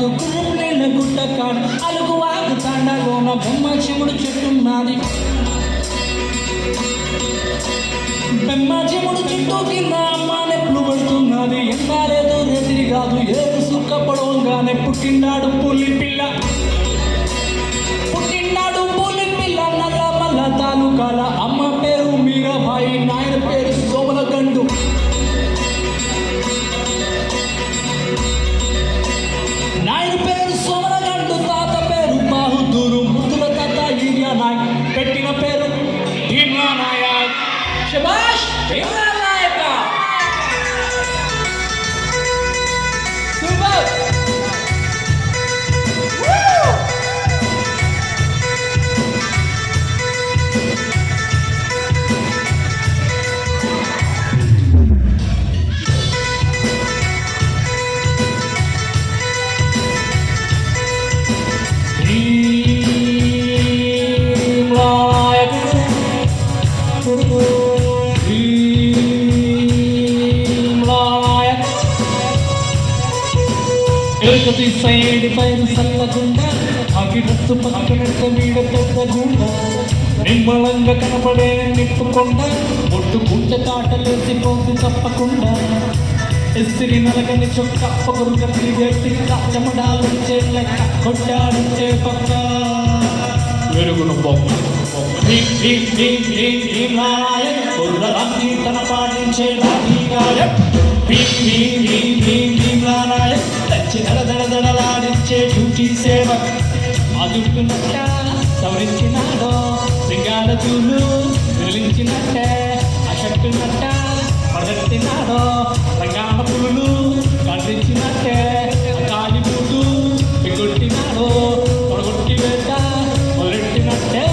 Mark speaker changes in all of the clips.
Speaker 1: కాదు గుర్రం నీళ్ళ గుట్ట కాడు అలుగు వాగు తాండాలోన బొమ్మచిముడు చెట్టున్నది బెమ్మచిముడు చెట్టు కింద అమ్మానెప్పుడు పడుతున్నది ఎండాలేదు రేతిరి కాదు ఏడు సుక్క పొడవంగానే పుట్టినాడు పులి పిల్ల నల్ల మల్ల తాలూకాల అమ్మ పేరు మీరాబాయి నాయన పేరు సోమలగండు తాత పేరు బహదూరు ముద్దుల తాత ఈరియా నాయక్ పెట్టిన పేరు భీమా నాయక్ శభాష్ భీమా నాయక సూపర్ ఎరుకతి సైడ్ పైరు సల్లగుండా అగిడత్తు పక్కనెట్ట వీడ పెద్దగుండా నిమ్మలంగా కనపడే నిప్పుకుండా ఒడ్డుకుంట కాటలేసి పోసి తప్పకుండా ఎసిరి నలగని చొక్క పొగరు కలిసి గట్టి చెమడాలుంచే లెక్క కొట్టాడుంచే పక్క వెరుగును బొమ్మ తన పాటించే దడదడదడలాడించే డ్యూటీ సేవ అదుపునట్ట సవరించినాడో సింగాడ చూలు వెలించినట్టే అశక్తున్నట్ట పడగట్టినాడో రంగాన పులులు ఖండించినట్టే కాలి పూలు ఎగొట్టినాడో పొడగొట్టి వేట మొదలెట్టినట్టే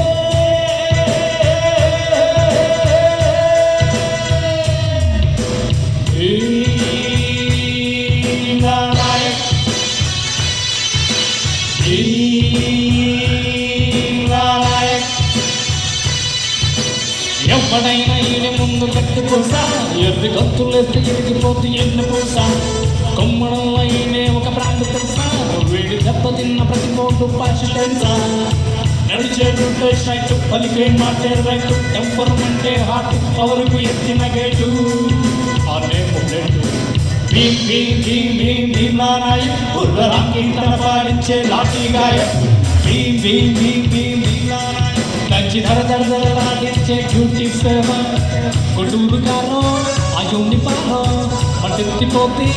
Speaker 1: ఎవడైనా ఈయన ముందు కట్టి పూసా ఎర్రి గంతులేస్తే ఎరిగిపోతే ఎన్ని పూసా కొమ్మడంలో ఈయనే ఒక బ్రాండ్ తెలుసా వేడి దెబ్బతిన్న ప్రతి బోర్డు పాచి తెలుసా నడిచేటు స్ట్రైట్ పలికే మాటే రైట్ టెంపర్మెంటే హార్ట్ పవర్కు ఎత్తిన గేటు అనే ముడ్డెట్టు భీమా నాయక్ బుర్రరాంగి తన పాడించే లాఠీ గాయక్ భీమా నాయక్ దంచి దడదడదడలాడించే డ్యూటీ సేవ కొడూరు గారో ఆ యూనిఫారో పట్టెత్తిపోతే